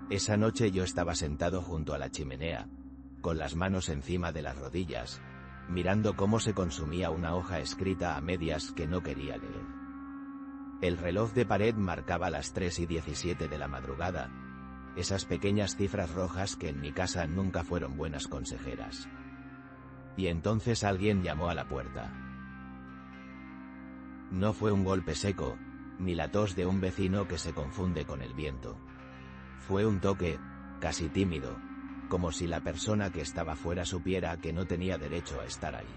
Esa noche yo estaba sentado junto a la chimenea, con las manos encima de las rodillas, mirando cómo se consumía una hoja escrita a medias que no quería leer. El reloj de pared marcaba las 3:17 de la madrugada, esas pequeñas cifras rojas que en mi casa nunca fueron buenas consejeras. Y entonces alguien llamó a la puerta. No fue un golpe seco, ni la tos de un vecino que se confunde con el viento. Fue un toque, casi tímido, como si la persona que estaba fuera supiera que no tenía derecho a estar ahí.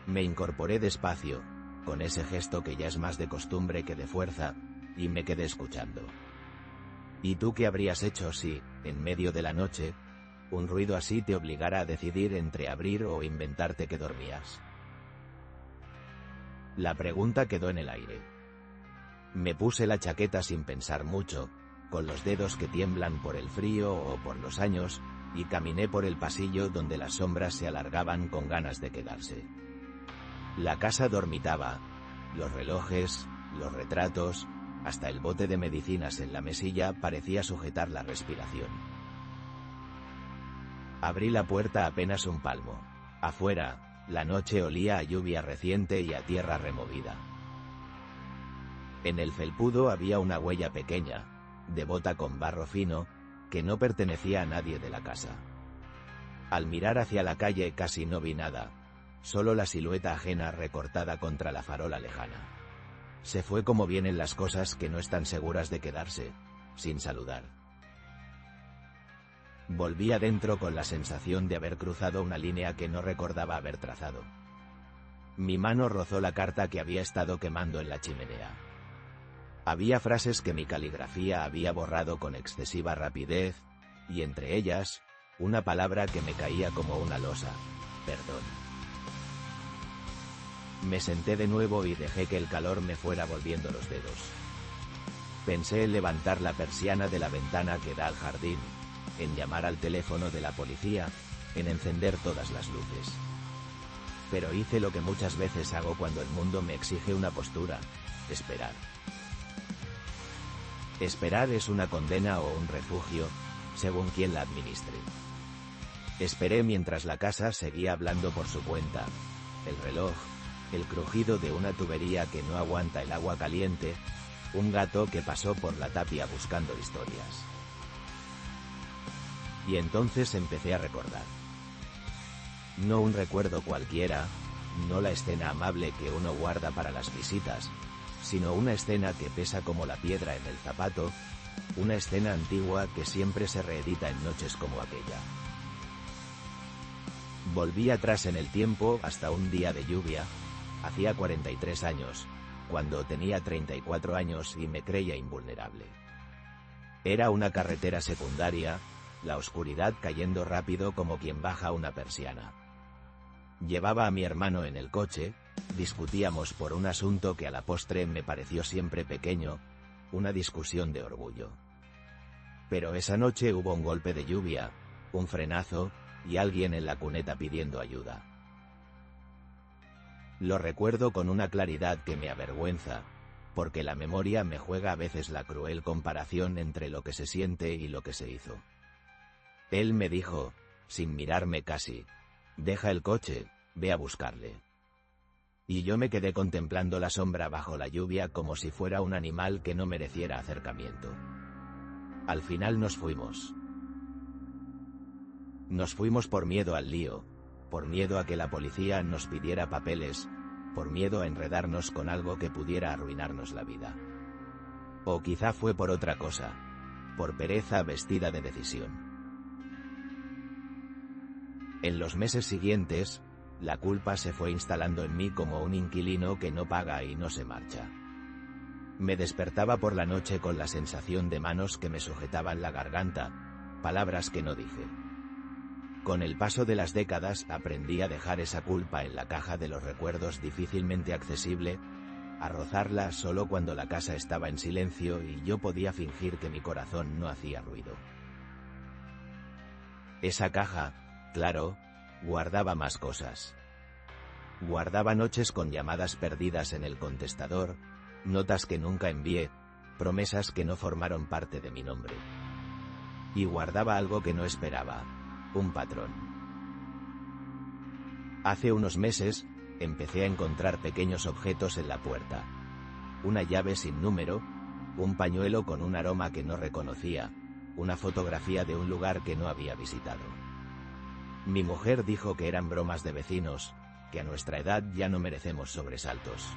Me incorporé despacio, con ese gesto que ya es más de costumbre que de fuerza, y me quedé escuchando. ¿Y tú qué habrías hecho si, en medio de la noche, un ruido así te obligara a decidir entre abrir o inventarte que dormías? La pregunta quedó en el aire. Me puse la chaqueta sin pensar mucho, con los dedos que tiemblan por el frío o por los años, y caminé por el pasillo donde las sombras se alargaban con ganas de quedarse. La casa dormitaba, los relojes, los retratos, hasta el bote de medicinas en la mesilla parecía sujetar la respiración. Abrí la puerta apenas un palmo. Afuera, la noche olía a lluvia reciente y a tierra removida. En el felpudo había una huella pequeña, de bota con barro fino, que no pertenecía a nadie de la casa. Al mirar hacia la calle casi no vi nada, solo la silueta ajena recortada contra la farola lejana. Se fue como vienen las cosas que no están seguras de quedarse, sin saludar. Volví adentro con la sensación de haber cruzado una línea que no recordaba haber trazado. Mi mano rozó la carta que había estado quemando en la chimenea. Había frases que mi caligrafía había borrado con excesiva rapidez, y entre ellas, una palabra que me caía como una losa: perdón. Me senté de nuevo y dejé que el calor me fuera volviendo los dedos. Pensé en levantar la persiana de la ventana que da al jardín, en llamar al teléfono de la policía, en encender todas las luces. Pero hice lo que muchas veces hago cuando el mundo me exige una postura: esperar. Esperar es una condena o un refugio, según quien la administre. Esperé mientras la casa seguía hablando por su cuenta, el reloj, el crujido de una tubería que no aguanta el agua caliente, un gato que pasó por la tapia buscando historias. Y entonces empecé a recordar. No un recuerdo cualquiera, no la escena amable que uno guarda para las visitas, sino una escena que pesa como la piedra en el zapato, una escena antigua que siempre se reedita en noches como aquella. Volví atrás en el tiempo hasta un día de lluvia, hacía 43 años, cuando tenía 34 años y me creía invulnerable. Era una carretera secundaria, la oscuridad cayendo rápido como quien baja una persiana. Llevaba a mi hermano en el coche, discutíamos por un asunto que a la postre me pareció siempre pequeño, una discusión de orgullo. Pero esa noche hubo un golpe de lluvia, un frenazo, y alguien en la cuneta pidiendo ayuda. Lo recuerdo con una claridad que me avergüenza, porque la memoria me juega a veces la cruel comparación entre lo que se siente y lo que se hizo. Él me dijo, sin mirarme casi: deja el coche, ve a buscarle. Y yo me quedé contemplando la sombra bajo la lluvia como si fuera un animal que no mereciera acercamiento. Al final nos fuimos. Nos fuimos por miedo al lío, por miedo a que la policía nos pidiera papeles, por miedo a enredarnos con algo que pudiera arruinarnos la vida. O quizá fue por otra cosa, por pereza vestida de decisión. En los meses siguientes, la culpa se fue instalando en mí como un inquilino que no paga y no se marcha. Me despertaba por la noche con la sensación de manos que me sujetaban la garganta, palabras que no dije. Con el paso de las décadas aprendí a dejar esa culpa en la caja de los recuerdos difícilmente accesible, a rozarla solo cuando la casa estaba en silencio y yo podía fingir que mi corazón no hacía ruido. Esa caja, claro, guardaba más cosas. Guardaba noches con llamadas perdidas en el contestador, notas que nunca envié, promesas que no formaron parte de mi nombre. Y guardaba algo que no esperaba, un patrón. Hace unos meses, empecé a encontrar pequeños objetos en la puerta. Una llave sin número, un pañuelo con un aroma que no reconocía, una fotografía de un lugar que no había visitado. Mi mujer dijo que eran bromas de vecinos, que a nuestra edad ya no merecemos sobresaltos.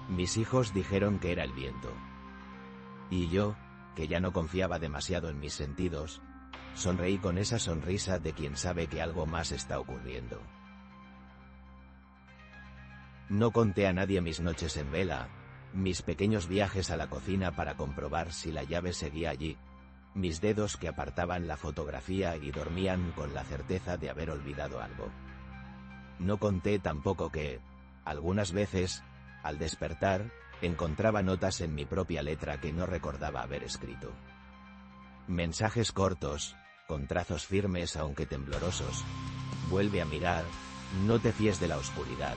Mis hijos dijeron que era el viento. Y yo, que ya no confiaba demasiado en mis sentidos, sonreí con esa sonrisa de quien sabe que algo más está ocurriendo. No conté a nadie mis noches en vela, mis pequeños viajes a la cocina para comprobar si la llave seguía allí, mis dedos que apartaban la fotografía y dormían con la certeza de haber olvidado algo. No conté tampoco que, algunas veces, al despertar, encontraba notas en mi propia letra que no recordaba haber escrito. Mensajes cortos, con trazos firmes aunque temblorosos. Vuelve a mirar, no te fíes de la oscuridad,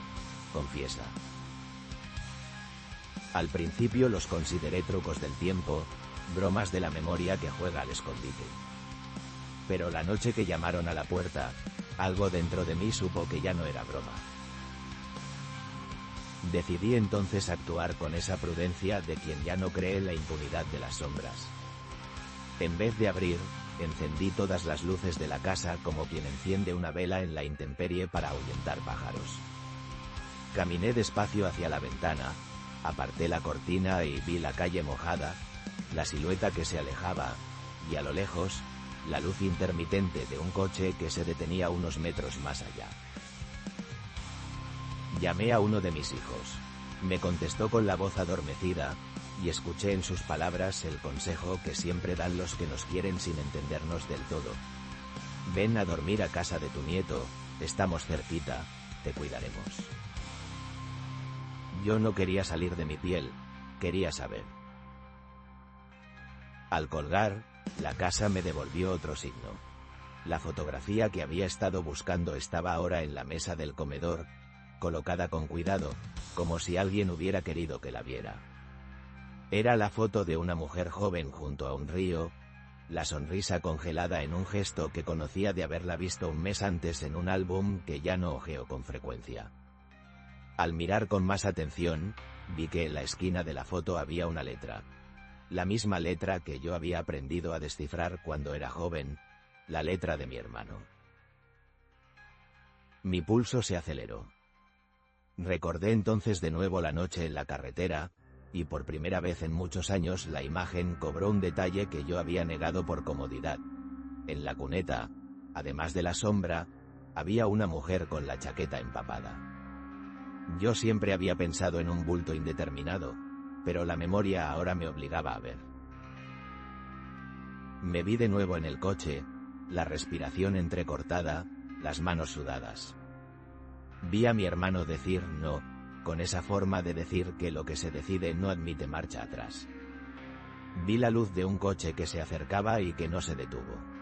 confiesa. Al principio los consideré trucos del tiempo, bromas de la memoria que juega al escondite. Pero la noche que llamaron a la puerta, algo dentro de mí supo que ya no era broma. Decidí entonces actuar con esa prudencia de quien ya no cree en la impunidad de las sombras. En vez de abrir, encendí todas las luces de la casa como quien enciende una vela en la intemperie para ahuyentar pájaros. Caminé despacio hacia la ventana, aparté la cortina y vi la calle mojada, la silueta que se alejaba, y a lo lejos, la luz intermitente de un coche que se detenía unos metros más allá. Llamé a uno de mis hijos. Me contestó con la voz adormecida, y escuché en sus palabras el consejo que siempre dan los que nos quieren sin entendernos del todo. Ven a dormir a casa de tu nieto, estamos cerquita, te cuidaremos. Yo no quería salir de mi piel, quería saber. Al colgar, la casa me devolvió otro signo. La fotografía que había estado buscando estaba ahora en la mesa del comedor, colocada con cuidado, como si alguien hubiera querido que la viera. Era la foto de una mujer joven junto a un río, la sonrisa congelada en un gesto que conocía de haberla visto un mes antes en un álbum que ya no hojeo con frecuencia. Al mirar con más atención, vi que en la esquina de la foto había una letra. La misma letra que yo había aprendido a descifrar cuando era joven, la letra de mi hermano. Mi pulso se aceleró. Recordé entonces de nuevo la noche en la carretera, y por primera vez en muchos años la imagen cobró un detalle que yo había negado por comodidad. En la cuneta, además de la sombra, había una mujer con la chaqueta empapada. Yo siempre había pensado en un bulto indeterminado, pero la memoria ahora me obligaba a ver. Me vi de nuevo en el coche, la respiración entrecortada, las manos sudadas. Vi a mi hermano decir no, con esa forma de decir que lo que se decide no admite marcha atrás. Vi la luz de un coche que se acercaba y que no se detuvo.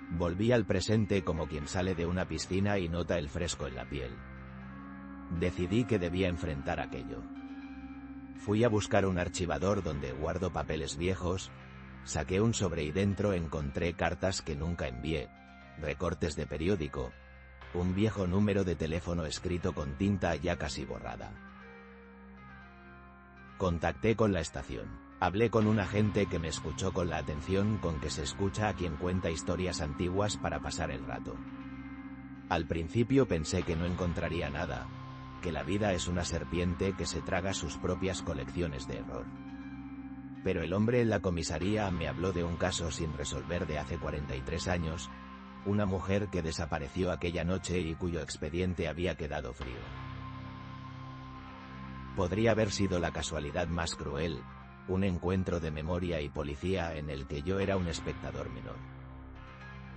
Volví al presente como quien sale de una piscina y nota el fresco en la piel. Decidí que debía enfrentar aquello. Fui a buscar un archivador donde guardo papeles viejos, saqué un sobre y dentro encontré cartas que nunca envié, recortes de periódico, un viejo número de teléfono escrito con tinta ya casi borrada. Contacté con la estación. Hablé con un agente que me escuchó con la atención con que se escucha a quien cuenta historias antiguas para pasar el rato. Al principio pensé que no encontraría nada, que la vida es una serpiente que se traga sus propias colecciones de error. Pero el hombre en la comisaría me habló de un caso sin resolver de hace 43 años, una mujer que desapareció aquella noche y cuyo expediente había quedado frío. Podría haber sido la casualidad más cruel, un encuentro de memoria y policía en el que yo era un espectador menor.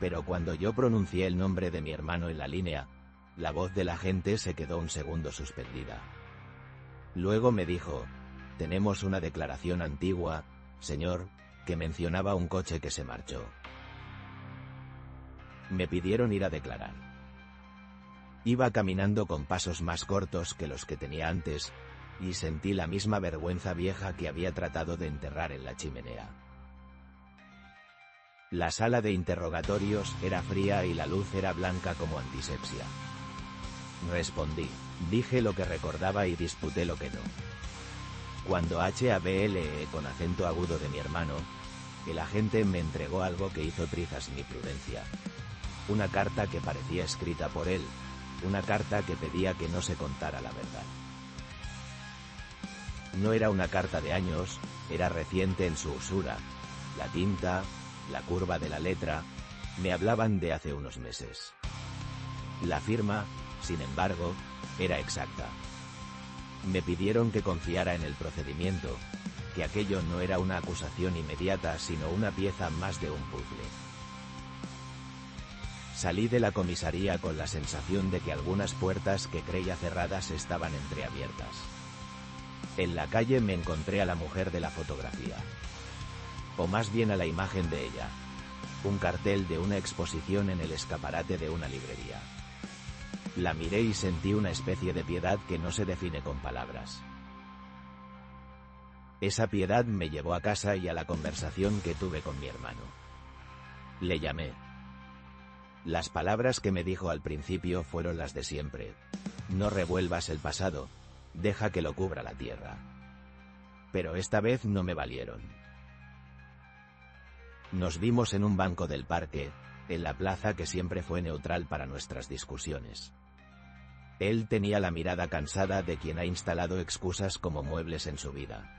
Pero cuando yo pronuncié el nombre de mi hermano en la línea, la voz del agente se quedó un segundo suspendida. Luego me dijo, tenemos una declaración antigua, señor, que mencionaba un coche que se marchó. Me pidieron ir a declarar. Iba caminando con pasos más cortos que los que tenía antes, y sentí la misma vergüenza vieja que había tratado de enterrar en la chimenea. La sala de interrogatorios era fría y la luz era blanca como antisepsia. Respondí, dije lo que recordaba y disputé lo que no. Cuando HABLE con acento agudo de mi hermano, el agente me entregó algo que hizo trizas mi prudencia. Una carta que parecía escrita por él, una carta que pedía que no se contara la verdad. No era una carta de años, era reciente en su usura. La tinta, la curva de la letra, me hablaban de hace unos meses. La firma, sin embargo, era exacta. Me pidieron que confiara en el procedimiento, que aquello no era una acusación inmediata sino una pieza más de un puzzle. Salí de la comisaría con la sensación de que algunas puertas que creía cerradas estaban entreabiertas. En la calle me encontré a la mujer de la fotografía. O más bien a la imagen de ella. Un cartel de una exposición en el escaparate de una librería. La miré y sentí una especie de piedad que no se define con palabras. Esa piedad me llevó a casa y a la conversación que tuve con mi hermano. Le llamé. Las palabras que me dijo al principio fueron las de siempre. No revuelvas el pasado, deja que lo cubra la tierra. Pero esta vez no me valieron. Nos vimos en un banco del parque, en la plaza que siempre fue neutral para nuestras discusiones. Él tenía la mirada cansada de quien ha instalado excusas como muebles en su vida.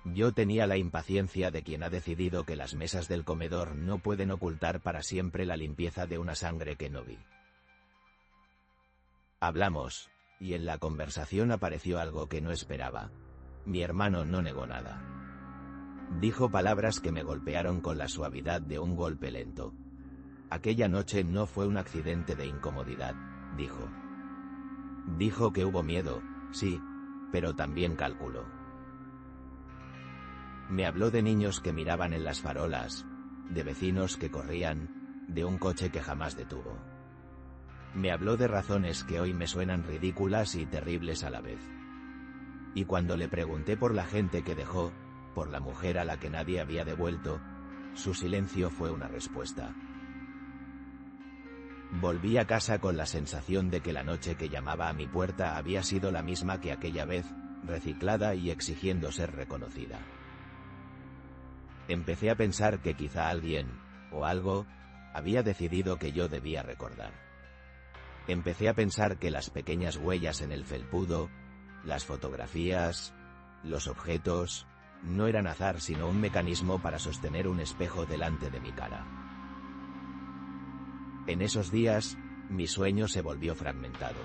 Yo tenía la impaciencia de quien ha decidido que las mesas del comedor no pueden ocultar para siempre la limpieza de una sangre que no vi. Hablamos, y en la conversación apareció algo que no esperaba. Mi hermano no negó nada. Dijo palabras que me golpearon con la suavidad de un golpe lento. Aquella noche no fue un accidente de incomodidad, dijo. Dijo que hubo miedo, sí, pero también cálculo. Me habló de niños que miraban en las farolas, de vecinos que corrían, de un coche que jamás detuvo. Me habló de razones que hoy me suenan ridículas y terribles a la vez. Y cuando le pregunté por la gente que dejó, por la mujer a la que nadie había devuelto, su silencio fue una respuesta. Volví a casa con la sensación de que la noche que llamaba a mi puerta había sido la misma que aquella vez, reciclada y exigiendo ser reconocida. Empecé a pensar que quizá alguien, o algo, había decidido que yo debía recordar. Empecé a pensar que las pequeñas huellas en el felpudo, las fotografías, los objetos, no eran azar sino un mecanismo para sostener un espejo delante de mi cara. En esos días, mi sueño se volvió fragmentado.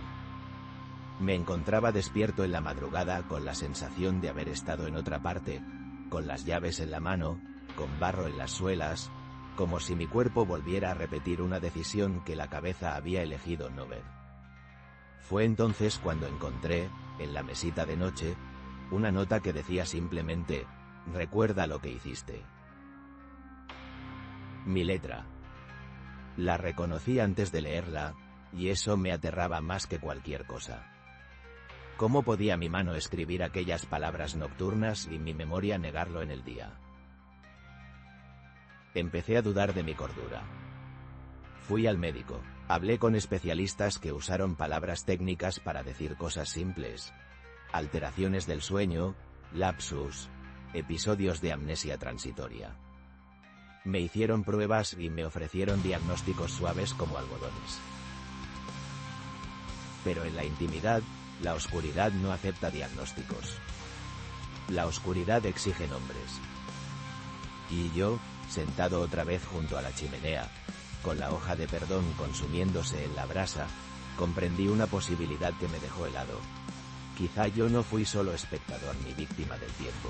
Me encontraba despierto en la madrugada con la sensación de haber estado en otra parte, con las llaves en la mano, con barro en las suelas, como si mi cuerpo volviera a repetir una decisión que la cabeza había elegido no ver. Fue entonces cuando encontré, en la mesita de noche, una nota que decía simplemente, recuerda lo que hiciste. Mi letra. La reconocí antes de leerla, y eso me aterraba más que cualquier cosa. ¿Cómo podía mi mano escribir aquellas palabras nocturnas y mi memoria negarlo en el día? Empecé a dudar de mi cordura. Fui al médico, hablé con especialistas que usaron palabras técnicas para decir cosas simples. Alteraciones del sueño, lapsus, episodios de amnesia transitoria. Me hicieron pruebas y me ofrecieron diagnósticos suaves como algodones. Pero en la intimidad, la oscuridad no acepta diagnósticos. La oscuridad exige nombres. Y yo, sentado otra vez junto a la chimenea, con la hoja de perdón consumiéndose en la brasa, comprendí una posibilidad que me dejó helado. Quizá yo no fui solo espectador ni víctima del tiempo.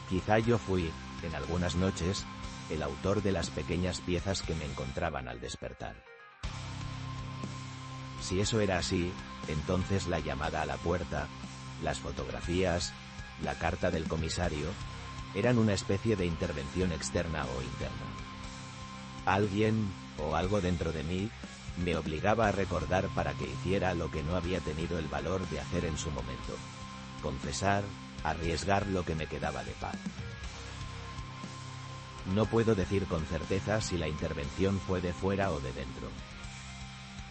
Quizá yo fui, en algunas noches, el autor de las pequeñas piezas que me encontraban al despertar. Si eso era así, entonces la llamada a la puerta, las fotografías, la carta del comisario, eran una especie de intervención externa o interna. Alguien, o algo dentro de mí, me obligaba a recordar para que hiciera lo que no había tenido el valor de hacer en su momento. Confesar, arriesgar lo que me quedaba de paz. No puedo decir con certeza si la intervención fue de fuera o de dentro.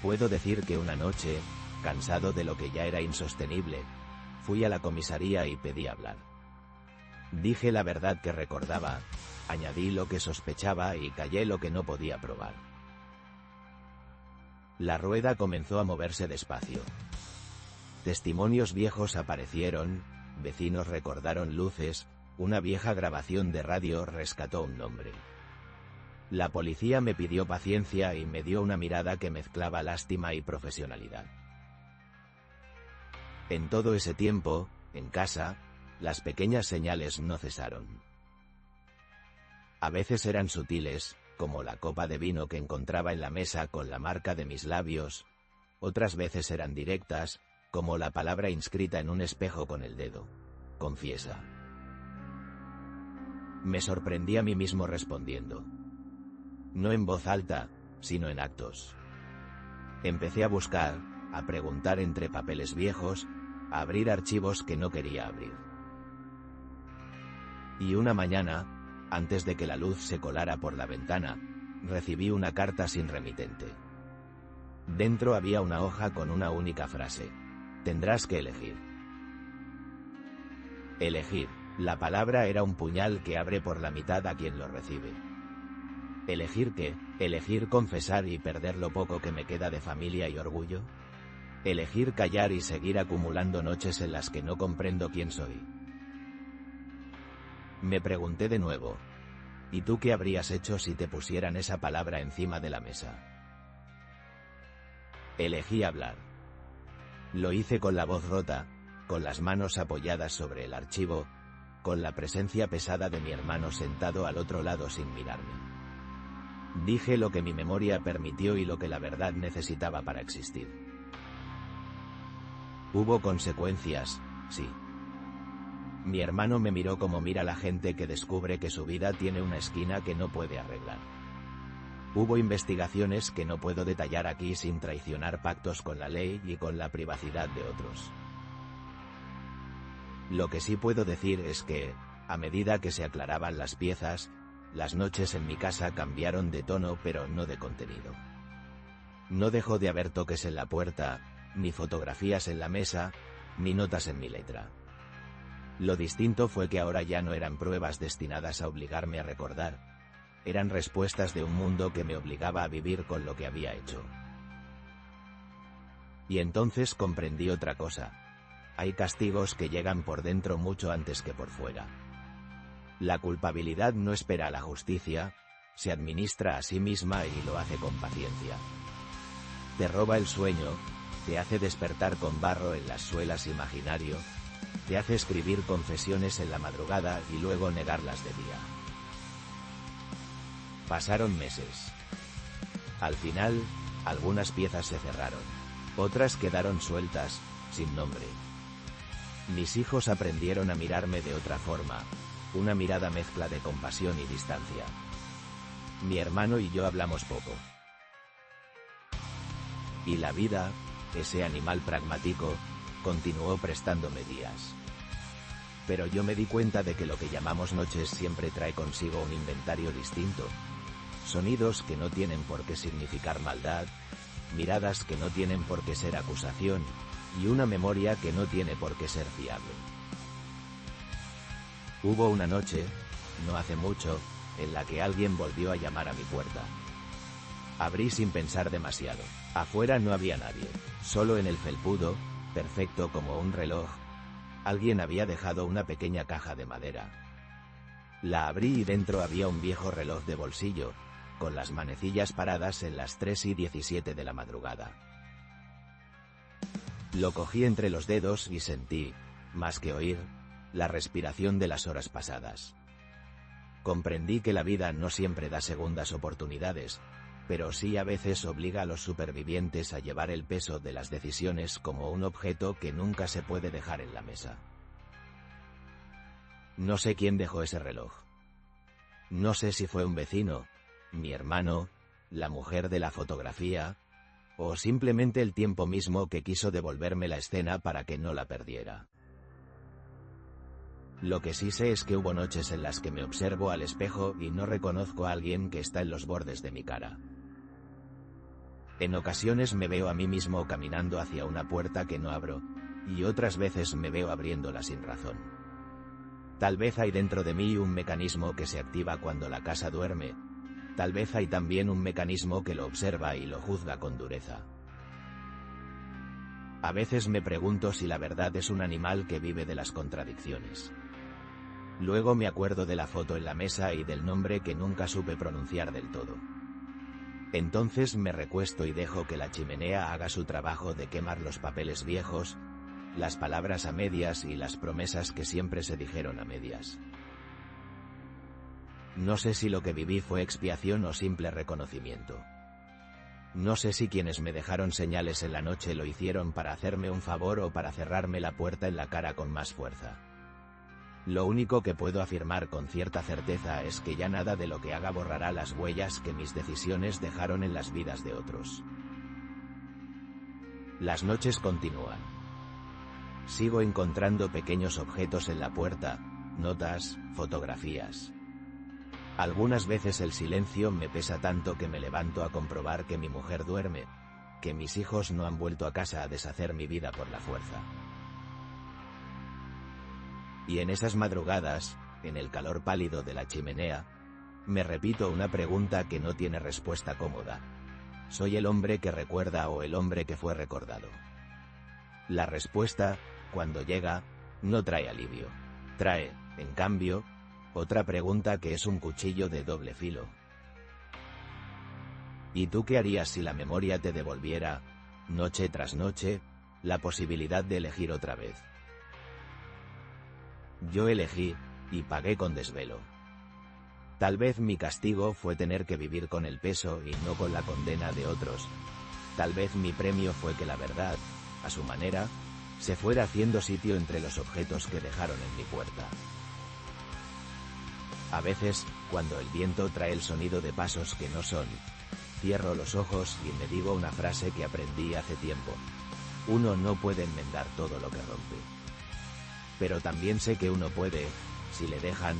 Puedo decir que una noche, cansado de lo que ya era insostenible, fui a la comisaría y pedí hablar. Dije la verdad que recordaba, añadí lo que sospechaba y callé lo que no podía probar. La rueda comenzó a moverse despacio. Testimonios viejos aparecieron, vecinos recordaron luces, una vieja grabación de radio rescató un nombre. La policía me pidió paciencia y me dio una mirada que mezclaba lástima y profesionalidad. En todo ese tiempo, en casa, las pequeñas señales no cesaron. A veces eran sutiles, como la copa de vino que encontraba en la mesa con la marca de mis labios, otras veces eran directas, como la palabra inscrita en un espejo con el dedo: confiesa. Me sorprendí a mí mismo respondiendo. No en voz alta, sino en actos. Empecé a buscar, a preguntar entre papeles viejos, a abrir archivos que no quería abrir. Y una mañana, antes de que la luz se colara por la ventana, recibí una carta sin remitente. Dentro había una hoja con una única frase: tendrás que elegir. Elegir. La palabra era un puñal que abre por la mitad a quien lo recibe. ¿Elegir qué? ¿Elegir confesar y perder lo poco que me queda de familia y orgullo? ¿Elegir callar y seguir acumulando noches en las que no comprendo quién soy? Me pregunté de nuevo: ¿y tú qué habrías hecho si te pusieran esa palabra encima de la mesa? Elegí hablar. Lo hice con la voz rota, con las manos apoyadas sobre el archivo, con la presencia pesada de mi hermano sentado al otro lado sin mirarme. Dije lo que mi memoria permitió y lo que la verdad necesitaba para existir. Hubo consecuencias, sí. Mi hermano me miró como mira la gente que descubre que su vida tiene una esquina que no puede arreglar. Hubo investigaciones que no puedo detallar aquí sin traicionar pactos con la ley y con la privacidad de otros. Lo que sí puedo decir es que, a medida que se aclaraban las piezas, las noches en mi casa cambiaron de tono pero no de contenido. No dejó de haber toques en la puerta, ni fotografías en la mesa, ni notas en mi letra. Lo distinto fue que ahora ya no eran pruebas destinadas a obligarme a recordar, eran respuestas de un mundo que me obligaba a vivir con lo que había hecho. Y entonces comprendí otra cosa: hay castigos que llegan por dentro mucho antes que por fuera. La culpabilidad no espera a la justicia, se administra a sí misma y lo hace con paciencia. Te roba el sueño, te hace despertar con barro en las suelas imaginario, te hace escribir confesiones en la madrugada y luego negarlas de día. Pasaron meses. Al final, algunas piezas se cerraron, otras quedaron sueltas, sin nombre. Mis hijos aprendieron a mirarme de otra forma, una mirada mezcla de compasión y distancia. Mi hermano y yo hablamos poco. Y la vida, ese animal pragmático, continuó prestándome días. Pero yo me di cuenta de que lo que llamamos noches siempre trae consigo un inventario distinto. Sonidos que no tienen por qué significar maldad, miradas que no tienen por qué ser acusación, y una memoria que no tiene por qué ser fiable. Hubo una noche, no hace mucho, en la que alguien volvió a llamar a mi puerta. Abrí sin pensar demasiado. Afuera no había nadie, solo en el felpudo, perfecto como un reloj, alguien había dejado una pequeña caja de madera. La abrí y dentro había un viejo reloj de bolsillo, con las manecillas paradas en las 3:17 de la madrugada. Lo cogí entre los dedos y sentí, más que oír, la respiración de las horas pasadas. Comprendí que la vida no siempre da segundas oportunidades, pero sí a veces obliga a los supervivientes a llevar el peso de las decisiones como un objeto que nunca se puede dejar en la mesa. No sé quién dejó ese reloj. No sé si fue un vecino, mi hermano, la mujer de la fotografía, o simplemente el tiempo mismo que quiso devolverme la escena para que no la perdiera. Lo que sí sé es que hubo noches en las que me observo al espejo y no reconozco a alguien que está en los bordes de mi cara. En ocasiones me veo a mí mismo caminando hacia una puerta que no abro, y otras veces me veo abriéndola sin razón. Tal vez hay dentro de mí un mecanismo que se activa cuando la casa duerme, tal vez hay también un mecanismo que lo observa y lo juzga con dureza. A veces me pregunto si la verdad es un animal que vive de las contradicciones. Luego me acuerdo de la foto en la mesa y del nombre que nunca supe pronunciar del todo. Entonces me recuesto y dejo que la chimenea haga su trabajo de quemar los papeles viejos, las palabras a medias y las promesas que siempre se dijeron a medias. No sé si lo que viví fue expiación o simple reconocimiento. No sé si quienes me dejaron señales en la noche lo hicieron para hacerme un favor o para cerrarme la puerta en la cara con más fuerza. Lo único que puedo afirmar con cierta certeza es que ya nada de lo que haga borrará las huellas que mis decisiones dejaron en las vidas de otros. Las noches continúan. Sigo encontrando pequeños objetos en la puerta, notas, fotografías. Algunas veces el silencio me pesa tanto que me levanto a comprobar que mi mujer duerme, que mis hijos no han vuelto a casa a deshacer mi vida por la fuerza. Y en esas madrugadas, en el calor pálido de la chimenea, me repito una pregunta que no tiene respuesta cómoda. ¿Soy el hombre que recuerda o el hombre que fue recordado? La respuesta, cuando llega, no trae alivio. Trae, en cambio, otra pregunta que es un cuchillo de doble filo. ¿Y tú qué harías si la memoria te devolviera, noche tras noche, la posibilidad de elegir otra vez? Yo elegí, y pagué con desvelo. Tal vez mi castigo fue tener que vivir con el peso y no con la condena de otros. Tal vez mi premio fue que la verdad, a su manera, se fuera haciendo sitio entre los objetos que dejaron en mi puerta. A veces, cuando el viento trae el sonido de pasos que no son, cierro los ojos y me digo una frase que aprendí hace tiempo. Uno no puede enmendar todo lo que rompe. Pero también sé que uno puede, si le dejan,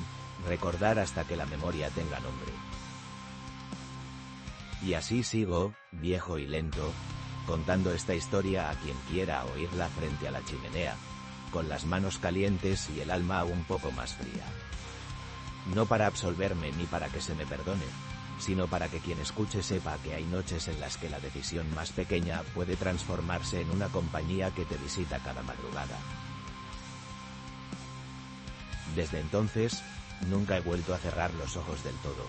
recordar hasta que la memoria tenga nombre. Y así sigo, viejo y lento, contando esta historia a quien quiera oírla frente a la chimenea, con las manos calientes y el alma un poco más fría. No para absolverme ni para que se me perdone, sino para que quien escuche sepa que hay noches en las que la decisión más pequeña puede transformarse en una compañía que te visita cada madrugada. Desde entonces, nunca he vuelto a cerrar los ojos del todo.